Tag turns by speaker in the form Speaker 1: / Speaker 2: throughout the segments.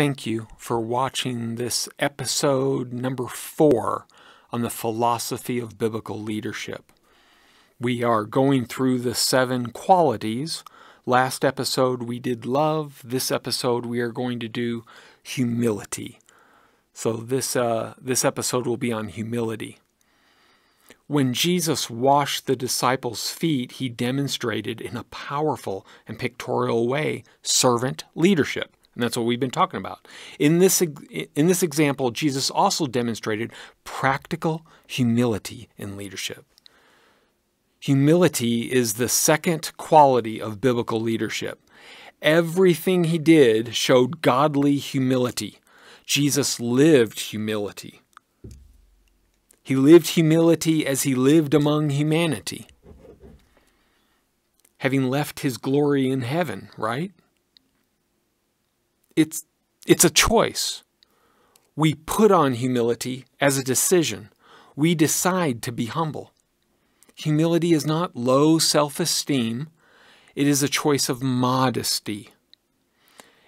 Speaker 1: Thank you for watching this episode number 4 on the philosophy of biblical leadership. We are going through the 7 qualities. Last episode we did love. This episode we are going to do humility. So this episode will be on humility. When Jesus washed the disciples' feet, he demonstrated in a powerful and pictorial way servant leadership. And that's what we've been talking about. In this example, Jesus also demonstrated practical humility in leadership. Humility is the second quality of biblical leadership. Everything he did showed godly humility. Jesus lived humility. He lived humility as he lived among humanity, having left his glory in heaven, right? It's a choice. We put on humility as a decision. We decide to be humble. Humility is not low self-esteem. It is a choice of modesty.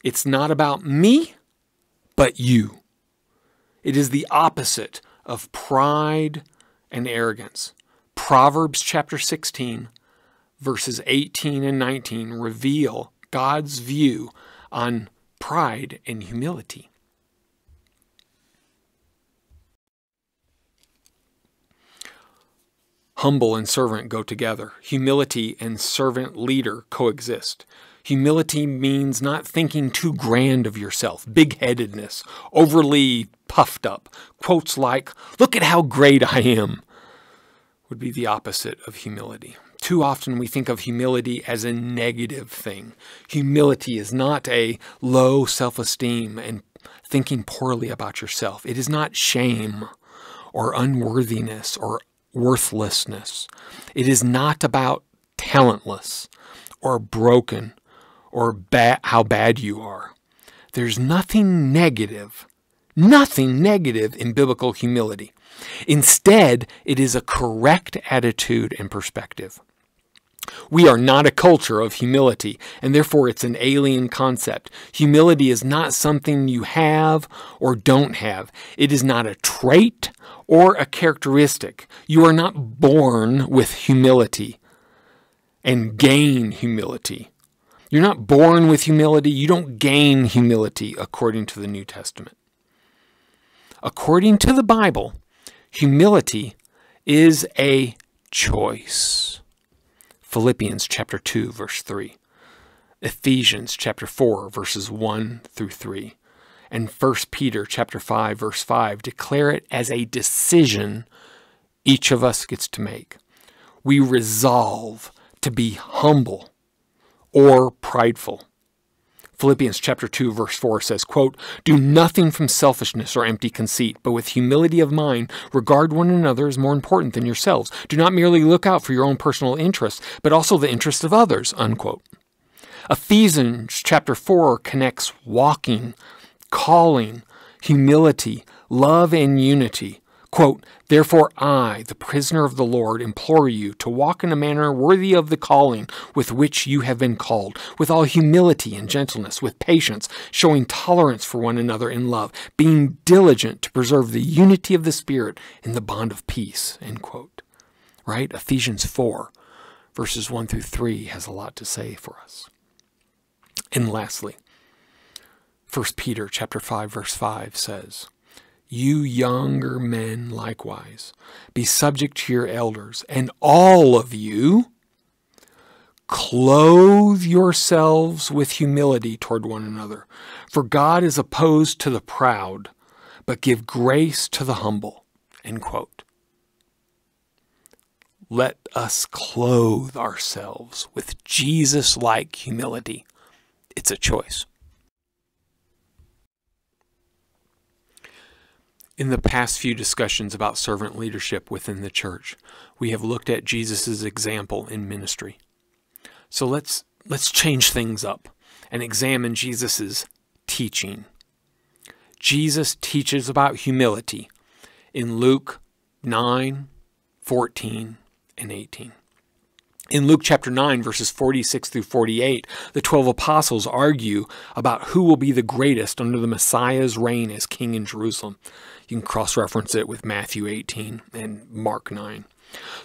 Speaker 1: It's not about me, but you. It is the opposite of pride and arrogance. Proverbs chapter 16, verses 18 and 19 reveal God's view on pride and humility. Humble and servant go together. Humility and servant leader coexist. Humility means not thinking too grand of yourself, big-headedness, overly puffed up. Quotes like, "Look at how great I am," would be the opposite of humility. Too often we think of humility as a negative thing. Humility is not a low self-esteem and thinking poorly about yourself. It is not shame or unworthiness or worthlessness. It is not about talentless or broken or how bad you are. There's nothing negative in biblical humility. Instead, it is a correct attitude and perspective. We are not a culture of humility, and therefore it's an alien concept. Humility is not something you have or don't have. It is not a trait or a characteristic. You are not born with humility and gain humility. You're not born with humility. You don't gain humility according to the New Testament. According to the Bible, humility is a choice. Philippians chapter 2, verse 3. Ephesians chapter 4, verses 1 through 3. And 1 Peter chapter 5, verse 5 declare it as a decision each of us gets to make. We resolve to be humble or prideful. Philippians chapter 2, verse 4 says, quote, "Do nothing from selfishness or empty conceit, but with humility of mind, regard one another as more important than yourselves. Do not merely look out for your own personal interests, but also the interests of others," unquote. Ephesians chapter 4 connects walking, calling, humility, love, and unity. Quote, "Therefore I, the prisoner of the Lord, implore you to walk in a manner worthy of the calling with which you have been called, with all humility and gentleness, with patience, showing tolerance for one another in love, being diligent to preserve the unity of the Spirit in the bond of peace." End quote. Right? Ephesians 4, verses 1 through 3 has a lot to say for us. And lastly, 1 Peter chapter 5, verse 5 says, "You younger men likewise, be subject to your elders, and all of you clothe yourselves with humility toward one another. For God is opposed to the proud, but give grace to the humble." End quote. Let us clothe ourselves with Jesus-like humility. It's a choice. In the past few discussions about servant leadership within the church, we have looked at Jesus' example in ministry. So let's change things up and examine Jesus' teaching. Jesus teaches about humility in Luke 9, 14, and 18. In Luke chapter 9, verses 46 through 48, the 12 apostles argue about who will be the greatest under the Messiah's reign as king in Jerusalem. You can cross-reference it with Matthew 18 and Mark 9.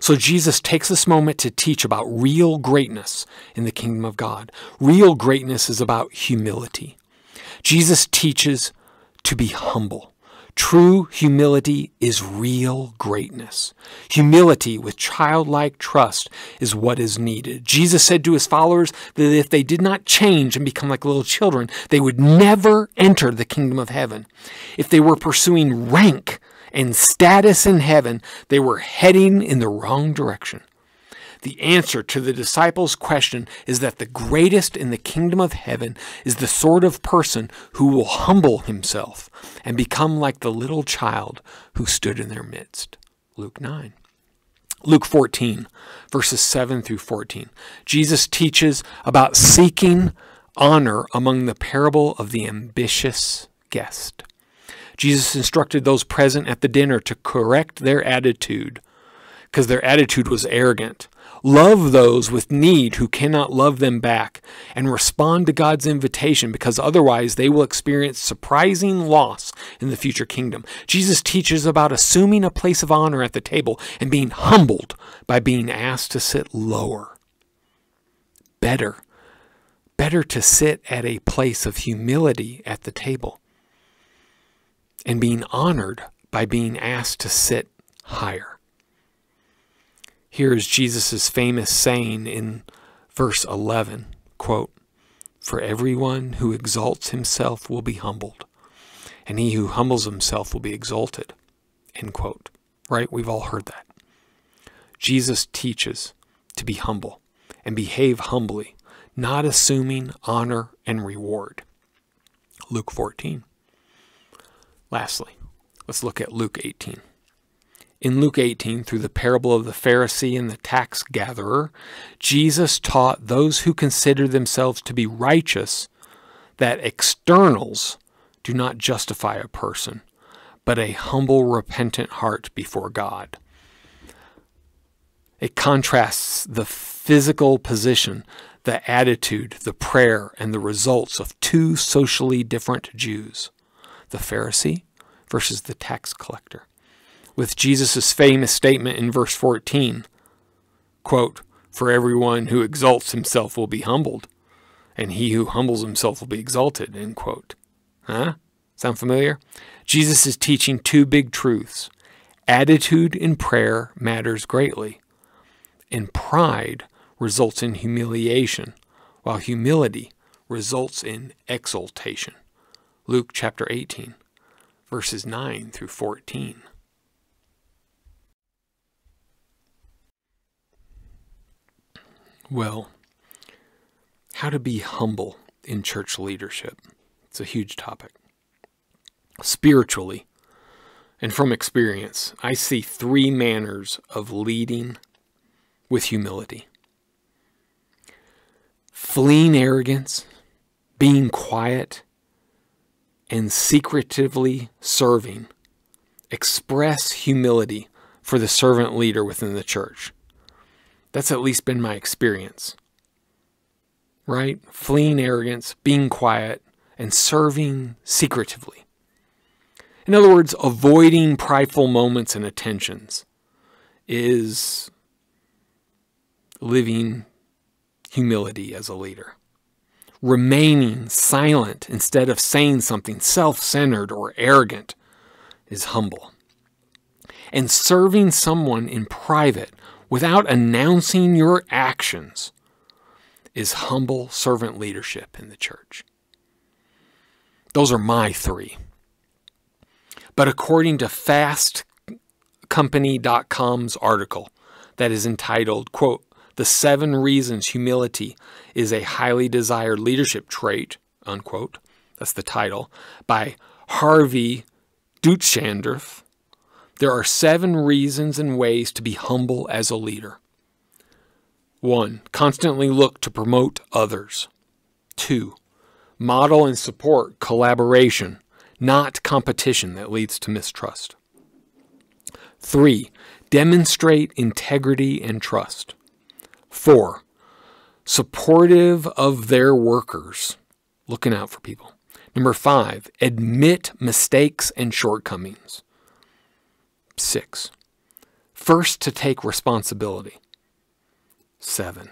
Speaker 1: So Jesus takes this moment to teach about real greatness in the kingdom of God. Real greatness is about humility. Jesus teaches to be humble. True humility is real greatness. Humility with childlike trust is what is needed. Jesus said to his followers that if they did not change and become like little children, they would never enter the kingdom of heaven. If they were pursuing rank and status in heaven, they were heading in the wrong direction. The answer to the disciples' question is that the greatest in the kingdom of heaven is the sort of person who will humble himself and become like the little child who stood in their midst. Luke 9. Luke 14, verses 7 through 14. Jesus teaches about seeking honor among the parable of the ambitious guest. Jesus instructed those present at the dinner to correct their attitude because their attitude was arrogant. Love those with need who cannot love them back, and respond to God's invitation because otherwise they will experience surprising loss in the future kingdom. Jesus teaches about assuming a place of honor at the table and being humbled by being asked to sit lower. Better to sit at a place of humility at the table and being honored by being asked to sit higher. Here is Jesus' famous saying in verse 11, quote, "For everyone who exalts himself will be humbled, and he who humbles himself will be exalted," end quote. Right? We've all heard that. Jesus teaches to be humble and behave humbly, not assuming honor and reward. Luke 14. Lastly, let's look at Luke 18. In Luke 18, through the parable of the Pharisee and the tax gatherer, Jesus taught those who consider themselves to be righteous that externals do not justify a person, but a humble, repentant heart before God. It contrasts the physical position, the attitude, the prayer, and the results of two socially different Jews, the Pharisee versus the tax collector, with Jesus' famous statement in verse 14, quote, "For everyone who exalts himself will be humbled, and he who humbles himself will be exalted," end quote. Huh? Sound familiar? Jesus is teaching two big truths. Attitude in prayer matters greatly, and pride results in humiliation, while humility results in exaltation. Luke chapter 18, verses 9 through 14. Well, how to be humble in church leadership. It's a huge topic. Spiritually, and from experience, I see three manners of leading with humility. Fleeing arrogance, being quiet, and secretively serving express humility for the servant leader within the church. That's at least been my experience, right? Fleeing arrogance, being quiet, and serving secretively. In other words, avoiding prideful moments and attentions is living humility as a leader. Remaining silent instead of saying something self-centered or arrogant is humble. And serving someone in private without announcing your actions is humble servant leadership in the church. Those are my three. But according to fastcompany.com's article that is entitled, quote, "The 7 Reasons Humility is a Highly Desired Leadership Trait," unquote, that's the title, by Harvey Deutscendorf, there are 7 reasons and ways to be humble as a leader. 1. Constantly look to promote others. 2. Model and support collaboration, not competition that leads to mistrust. 3. Demonstrate integrity and trust. 4, supportive of their workers, looking out for people. Number 5, admit mistakes and shortcomings. 6, first to take responsibility. 7,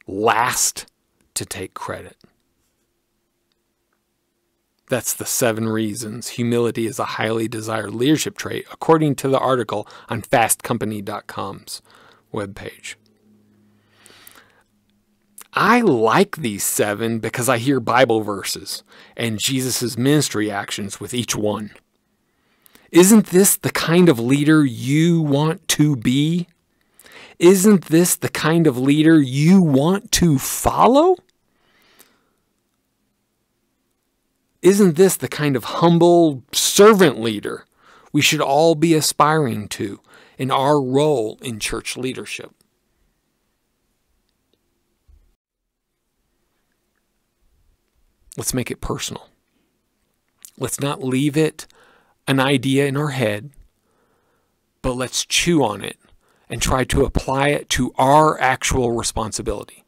Speaker 1: last to take credit. That's the 7 reasons humility is a highly desired leadership trait, according to the article on fastcompany.com's webpage. I like these 7 because I hear Bible verses and Jesus' ministry actions with each one. Isn't this the kind of leader you want to be? Isn't this the kind of leader you want to follow? Isn't this the kind of humble servant leader we should all be aspiring to in our role in church leadership? Let's make it personal. Let's not leave it an idea in our head, but let's chew on it and try to apply it to our actual responsibility,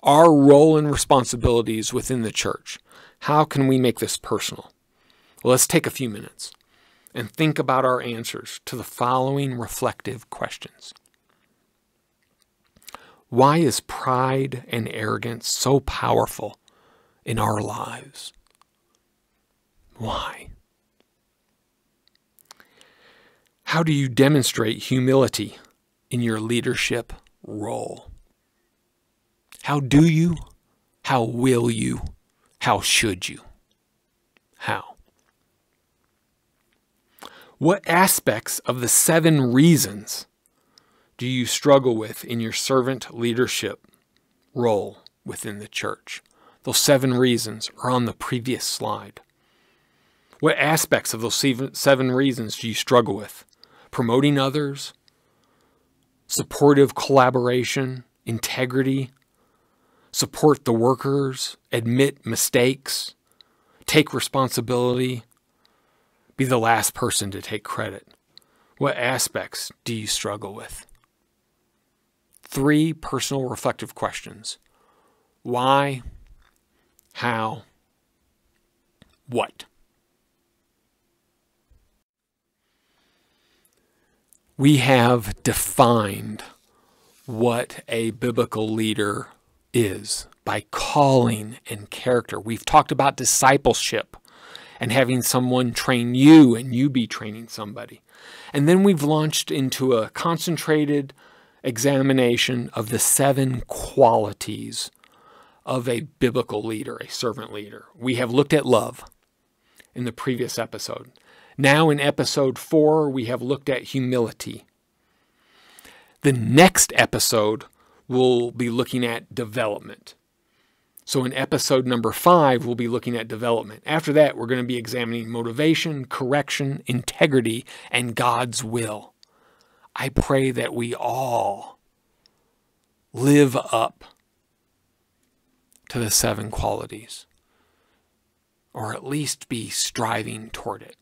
Speaker 1: our role and responsibilities within the church. How can we make this personal? Well, let's take a few minutes and think about our answers to the following reflective questions. Why is pride and arrogance so powerful in our lives? Why? How do you demonstrate humility in your leadership role? How do you? How will you? How should you? How? What aspects of the 7 reasons do you struggle with in your servant leadership role within the church? Those 7 reasons are on the previous slide. What aspects of those 7 reasons do you struggle with? Promoting others, supportive collaboration, integrity, support the workers, admit mistakes, take responsibility, be the last person to take credit. What aspects do you struggle with? 3 personal reflective questions. Why? How? What? We have defined what a biblical leader is by calling and character. We've talked about discipleship and having someone train you and you be training somebody. And then we've launched into a concentrated examination of the 7 qualities of a biblical leader, a servant leader. We have looked at love in the previous episode. Now in episode 4, we have looked at humility. The next episode, we'll be looking at development. So in episode number 5, we'll be looking at development. After that, we're going to be examining motivation, correction, integrity, and God's will. I pray that we all live up to the 7 qualities, or at least be striving toward it.